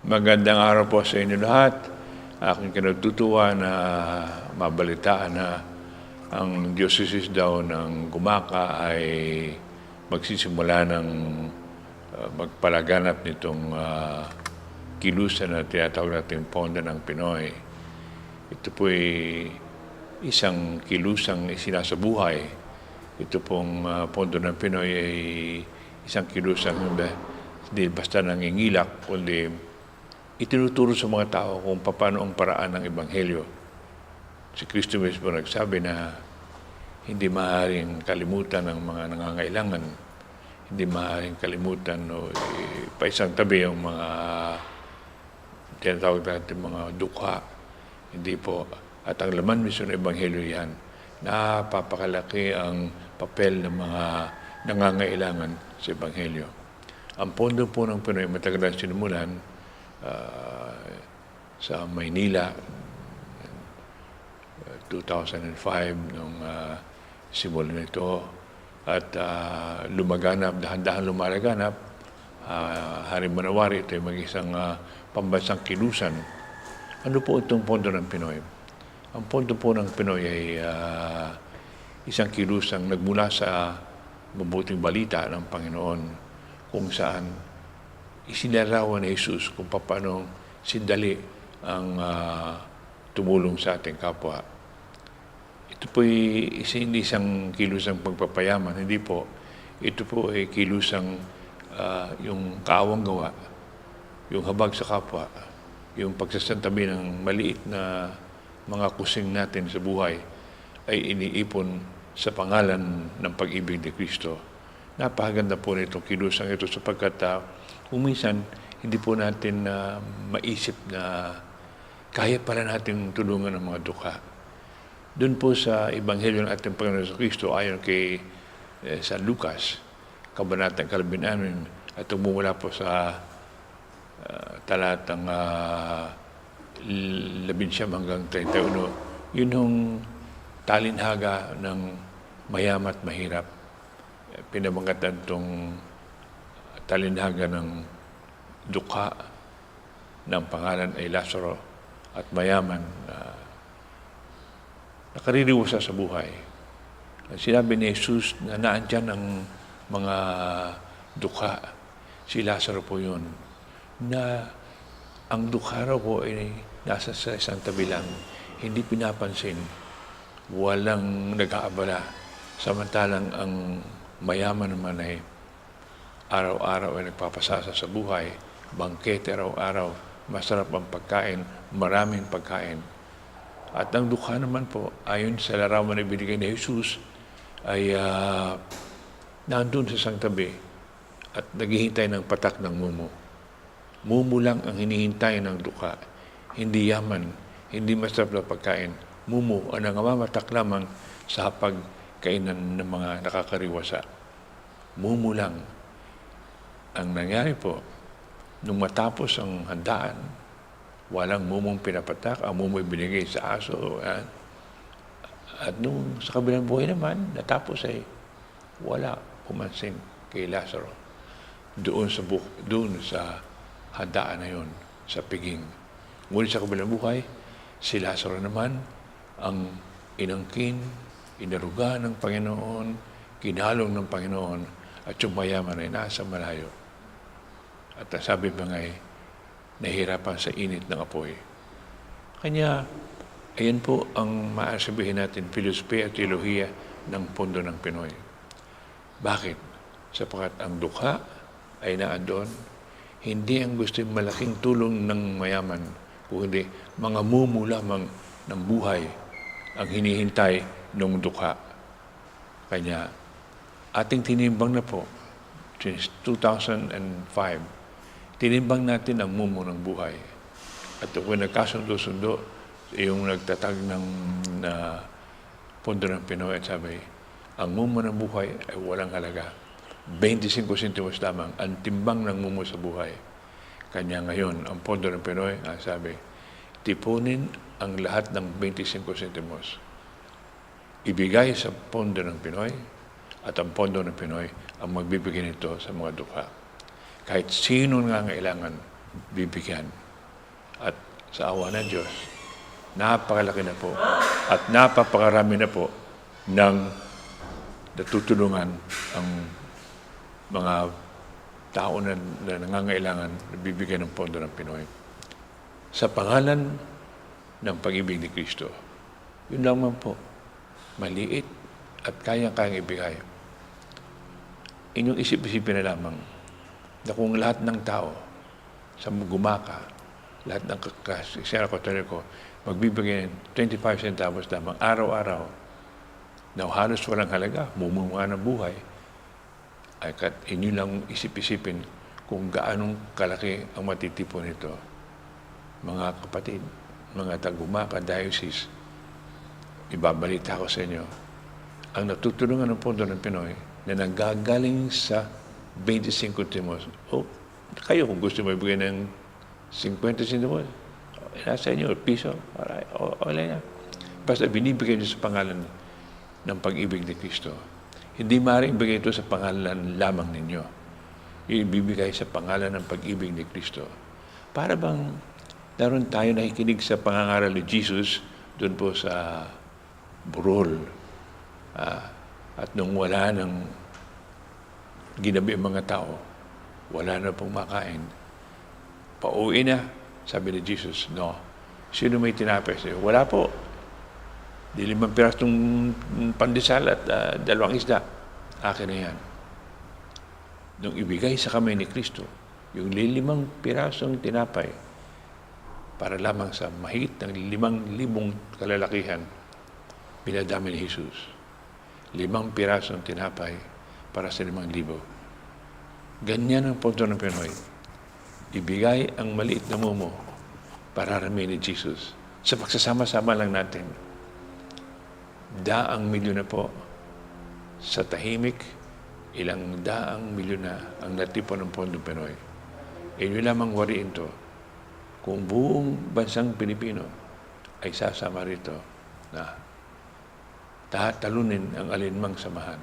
Magandang araw po sa inyo lahat. Aking kinatutuwa na mabalitaan na ang diocese daw ng Gumaka ay magsisimula ng magpalaganap nitong kilusan na tinatawag natin Pondo ng Pinoy. Ito po ay isang kilusang isinasabuhay. Ito pong Pondo ng Pinoy ay isang kilusang hindi basta nangingilak, kundi itinuturo sa mga tao kung paano ang paraan ng Ebanghelyo. Si Kristo mismo nagsabi na hindi maaaring kalimutan ng mga nangangailangan, hindi maaaring kalimutan o paisang tabi yung mga tinatawag natin mga dukha. Hindi po. At ang laman mismo ng Ebanghelyo yan, napapakalaki ang papel ng mga nangangailangan sa Ebanghelyo. Ang Pondo po ng Pinoy matagal na sinimulan sa Maynila 2005 nung simulan nito at lumaganap, dahan-dahan lumalaganap. Hari Manawari, ito ay mag-isang pambansang kilusan. Ano po itong Pondo ng Pinoy? Ang Pondo po ng Pinoy ay isang kilusang nagmula sa mabuting balita ng Panginoon kung saan isinarawan ni Jesus kung paano sindali ang tumulong sa ating kapwa. Ito po ay hindi isang kilusang pagpapayaman, hindi po. Ito po ay kilusang yung kaawang gawa, yung habag sa kapwa, yung pagsasantabi ng maliit na mga kusing natin sa buhay ay iniipon sa pangalan ng pag-ibig ni Kristo. Napakaganda po nitong kilusang ito sapagkat minsan hindi po natin maisip na kaya pala natin tulungan ng mga dukha. Doon po sa Ebanghelyo ng ating Panginoon sa Kristo, ayon kay San Lucas, Kabanatang 16, at umumula po sa talatang 19 hanggang 31, yun yung talinhaga ng mayaman at mahirap. Pinabangatan itong talinhaga ng dukha ng pangalan ay Lazaro at mayaman na nakaririwasa sa buhay. Sinabi ni Jesus na naandyan ang mga dukha. Si Lazaro po yun. Na ang dukha raw po ay nasa sa isang tabi lang. Hindi pinapansin. Walang nag-aabala. Samantalang ang mayaman naman ay araw-araw ay nagpapasasa sa buhay, bangkete araw-araw, masarap ang pagkain, maraming pagkain. At ang dukha naman po, ayon sa larawan na binigay ni Jesus, ay nandun sa isang tabi at naghihintay ng patak ng mumu. Mumu lang ang hinihintay ng dukha. Hindi yaman, hindi masarap na pagkain. Mumu ang nangamatak lamang sa pagkainan ng mga nakakariwasa. Mumu lang. Ang nangyari po, nung matapos ang handaan, walang mumong pinapatak, ang mumo'y binigay sa aso. At nung sa kabilang buhay naman, natapos ay wala pumansin kay Lazaro. Doon sa handaan na yun, sa piging. Ngunit sa kabilang buhay, si Lazaro naman, ang inangkin, inaruga ng Panginoon, kinalong ng Panginoon, at yung mayaman ay nasa malayo. At sabi pa nga nahihirapan sa init ng apoy. Kanya, ayan po ang maasabihin natin, filosofia at teolohiya ng Pondo ng Pinoy. Bakit? Sapagkat ang dukha ay naandon, hindi ang gusto yung malaking tulong ng mayaman, kundi mga mumu lamang ng buhay ang hinihintay ng dukha. Kanya, ating tinimbang na po, since 2005, tinimbang natin ang mumu ng buhay. At kung nagkasundo-sundo, yung nagtatag ng Pondo ng Pinoy at sabi, ang mumu ng buhay ay walang halaga. 25 sentimos lamang ang timbang ng mumu sa buhay. Kanya ngayon, ang Pondo ng Pinoy, sabi, tipunin ang lahat ng 25 sentimos. Ibigay sa Pondo ng Pinoy at ang Pondo ng Pinoy ang magbibigay nito sa mga dukha. Kahit sino nangangailangan, bibigyan. At sa awa ng Diyos, napakalaki na po at napapakarami na po ng natutulungan ang mga tao na nangangailangan na bibigyan ng pondo ng Pinoy. Sa pangalan ng pag-ibig ni Kristo, yun lamang po, maliit at kayang-kayang ibigay. Inyong isip-isipin na lamang na kung lahat ng tao sa gumaka, lahat ng Sierra Cotoneco, magbibigay ng 25 centavos lamang araw-araw na halos walang halaga, mumunga ng buhay, ay inyo lang isip-isipin kung gaanong kalaki ang matitipon nito. Mga kapatid, mga tagumaka, diocese, ibabalita ko sa inyo, ang natutulungan ng Pondo ng Pinoy na nanggagaling sa 25 centimos. Kayo kung gusto mo ibigay ng 50 centimos, nasa inyo, piso, wala yan. Basta binibigay nyo sa pangalan ng pag-ibig ni Kristo. Hindi maaaring ibigay ito sa pangalan lamang ninyo. Ibibigay sa pangalan ng pag-ibig ni Kristo. Para bang naroon tayo nakikinig sa pangangaral ni Jesus doon po sa burol. At nung wala nang ginabi ang mga tao, wala na pong makain. Pauwi na, sabi ni Jesus, no. Sino may tinapay sa'yo? Wala po. Di 5 pirasong pandesal at 2 isda. Akin na yan. Nung ibigay sa kamay ni Kristo, yung 5 pirasong tinapay, para lamang sa mahigit ng 5,000 kalalakihan, pinadami ni Jesus. 5 pirasong tinapay para sa 5,000. Ganyan ang punto ng Pinoy. Ibigay ang maliit na mumo para rami ni Jesus. Sa pagsasama-sama lang natin, daang milyon na po sa tahimik, ilang daang milyon na ang natipon ng Pondong Pinoy. Inyo lamang wariin to kung buong bansang Pilipino ay sasama rito na talunin ang alinmang samahan.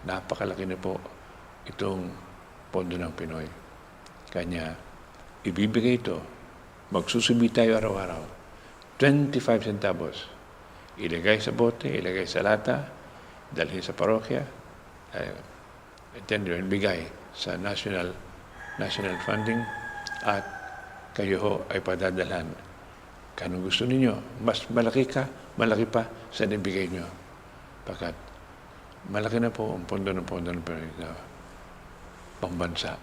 Napakalaki na po itong Pondo ng Pinoy. Kanya, ibibigay ito. Magsusumbi tayo araw-araw. 25 centavos. Ilagay sa bote, ilagay sa lata, dalhin sa parokya, bigay sa national funding, at kayo ho ay padadalhan. Kanong gusto ninyo, mas malaki pa sa nabigay nyo. Pagkat malaki na po ang pondo ng Pinoy na pambansa.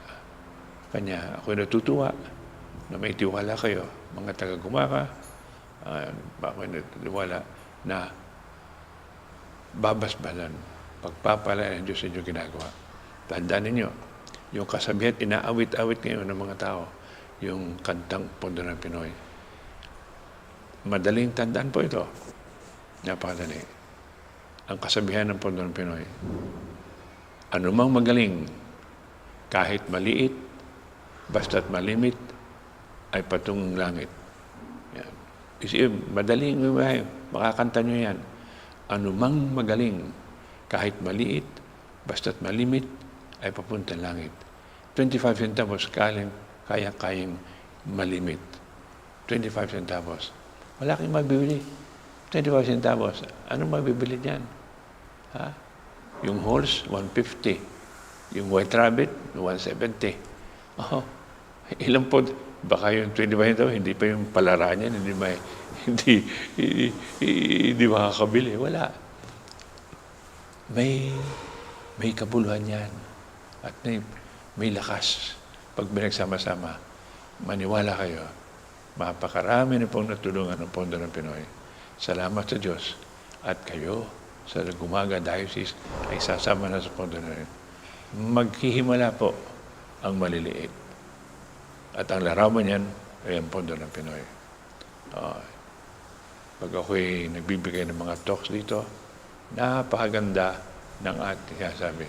Kanya, ako'y natutuwa na may tiwala kayo, mga taga-gumaka, ako'y natutuwala na babasbalan, pagpapala ng Diyos sa inyong ginagawa. Tandaan ninyo, yung kasabihan, inaawit-awit ngayon ng mga tao, yung kantang Pondo ng Pinoy. Madaling tandaan po ito. Napakadali. Ang kasabihan ng Pondo ng Pinoy, anumang magaling, kahit maliit, basta't malimit, ay patungong langit. Yan. Kasi madaling makakanta nyo yan. Anumang magaling, kahit maliit, basta't malimit, ay papuntang langit. 25 centavos kayang malimit. 25 centavos. Wala kang mabibili. 25 centavos. Anong mabibili dyan? Ha? Yung horse, 150. Yung white rabbit, 170. Ilang po, baka yung 25 centavos, hindi pa yung palaraan yan, hindi makakabili. Wala. May kabuluhan yan. At may lakas. Pag binagsama-sama, maniwala kayo, mapakarami na pong natulungan ng Pondo ng Pinoy. Salamat sa Diyos. At kayo, sa Gumaga Diocese, ay sasama na sa Pondo na rin. Maghihimala po ang maliliit. At ang larawan niyan ay ang Pondo ng Pinoy. Pag ako'y nagbibigay ng mga talks dito, napakaganda ng ating sasabi.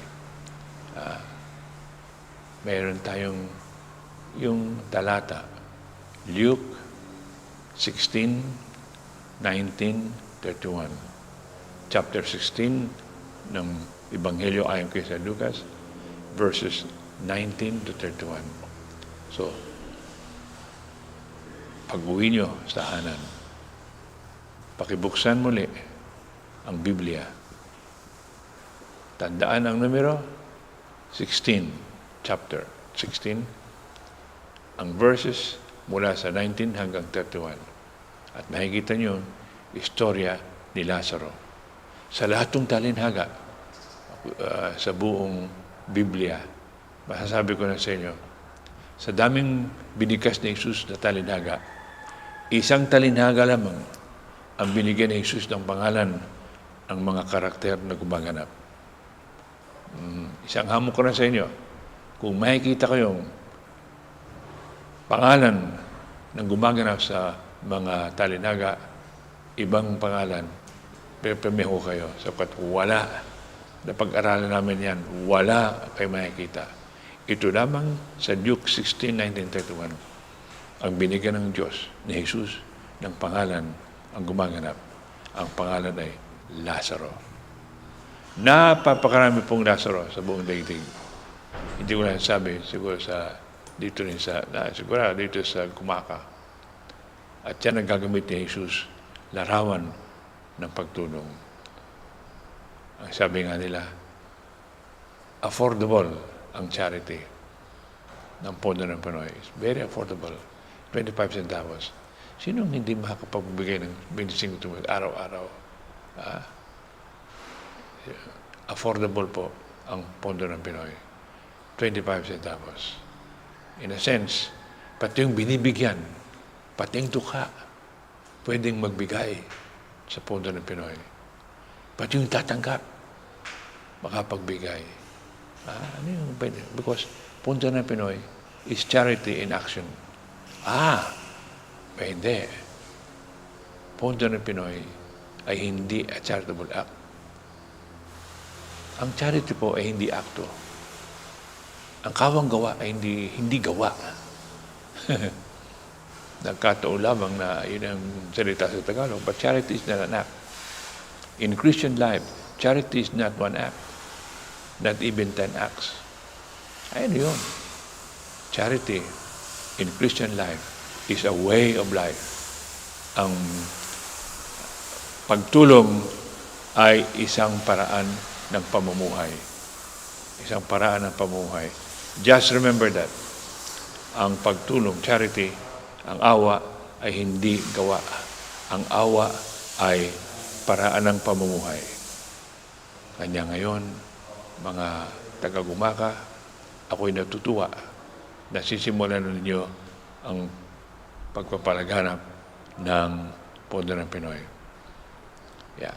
Mayroon tayong yung talata, Luke 16, 19, 31. Chapter 16 ng Ebanghelyo ayon kay San Lucas, verses 19 to 31. So, pag-uwi nyo sa tahanan, pakibuksan muli ang Biblia. Tandaan ang numero 16, chapter 16, ang verses mula sa 19 hanggang 31. At makikita nyo, istorya ni Lazaro. Sa lahat ng talinhaga, sa buong Biblia, masasabi ko na sa inyo, sa daming binigkas ni Jesus na talinhaga, isang talinhaga lamang ang binigyan ni Jesus ng pangalan ng mga karakter na gumaganap. Isang hamon ko na sa inyo, kung makikita kayong pangalan ng gumaganap sa mga talinhaga, ibang pangalan, pepemeho kayo, sapagkat wala, na pag-aralan namin yan, wala kayo makikita. Ito lamang sa Luke 16:19-31, ang binigyan ng Diyos ni Jesus ng pangalan ang gumaganap. Ang pangalan ay Lazaro. Napapakarami pong Lazaro sa buong daigdig. Hindi ko lang sabi, siguro dito sa Kumaka. At yan ang gagamit ni Jesus, larawan ng pagtulong. Ang sabi nga nila, affordable ang charity ng Pondo ng Pinoy. It's very affordable. 25 centavos. Sinong hindi makakapagbigay ng 25 tumulong araw-araw? Affordable po ang Pondo ng Pinoy. 25 centavos. In a sense, pati yung binibigyan, pati yung dukha, pwedeng magbigay sa Pondo ng Pinoy. Pati yung tatanggap, makapagbigay. Ano yung pwede? Because Pondo ng Pinoy is charity in action. Hindi. Pondo ng Pinoy ay hindi a charitable act. Ang charity po ay hindi akto. Ang kawang gawa ay hindi gawa. Nagkataon lamang na yun ang salita sa Tagalog, but charity is not an act. In Christian life, charity is not one act, not even 10 acts. Ayun yun. Charity in Christian life is a way of life. Ang pagtulong ay isang paraan ng pamumuhay. Isang paraan ng pamumuhay. Just remember that. Ang pagtulong, charity, ang awa ay hindi gawa. Ang awa ay paraan ng pamumuhay. Kanya ngayon, mga taga-Gumaka, ako'y natutuwa na sisimulan ninyo ang pagpapalaganap ng Pondo ng Pinoy. Yeah.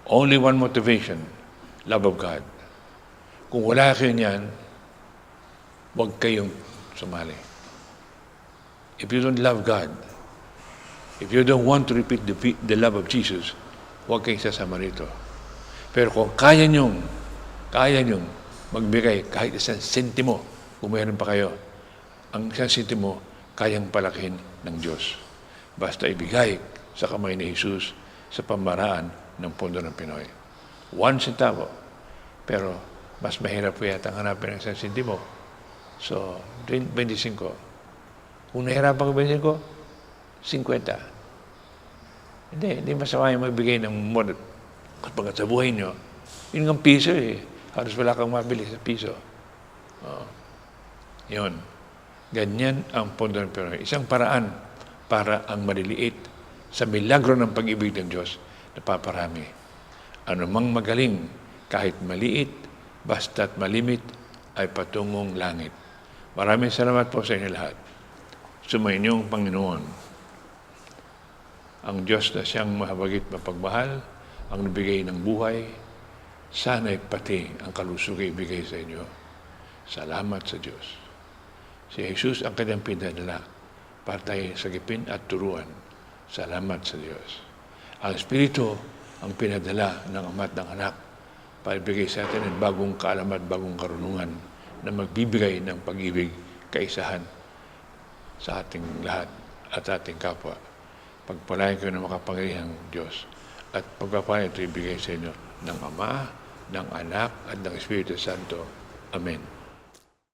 Only one motivation, love of God. Kung wala kayo niyan, huwag kayong sumali. If you don't love God, if you don't want to repeat the love of Jesus, huwag kayong sasama rito. Pero kung kaya nyong magbigay kahit isang sentimo, kung mayroon pa kayo, ang isang sentimo, kayang palakihin ng Diyos. Basta ibigay sa kamay ni Jesus sa pamaraan ng Pondo ng Pinoy. 1 centavo. Pero mas mahirap po yata ang hanapin ng isang sentimo. So, 25. Kung nahirapan ko 25. Hindi masama yung magbigay ng more. Kapag sa buhay nyo, yun ang piso eh. Halos wala kang mabili sa piso. Yun. Ganyan ang Pondo ng Pinoy. Isang paraan para ang maliliit sa milagro ng pag-ibig ng Diyos napaparami. Ano mang magaling, kahit maliit, basta't malimit, ay patungong langit. Maraming salamat po sa inyo lahat. Sumainyong Panginoon, ang Diyos na siyang mahabagit mapagmahal, ang nabigay ng buhay, sana'y pati ang kalusugan ibigay sa inyo. Salamat sa Diyos. Si Jesus ang kanyang pinadala para tayo sagipin at turuan. Salamat sa Diyos. Ang Espiritu ang pinadala ng Ama at ng Anak para ibigay sa atin ng bagong kaalaman, bagong karunungan na magbibigay ng pag-ibig, kaisahan sa ating lahat at ating kapwa. Pagpalain kayo ng makapangyarihang Diyos at pagpapalain ito ibigay sa inyo ng Ama, ng Anak at ng Espiritu Santo. Amen.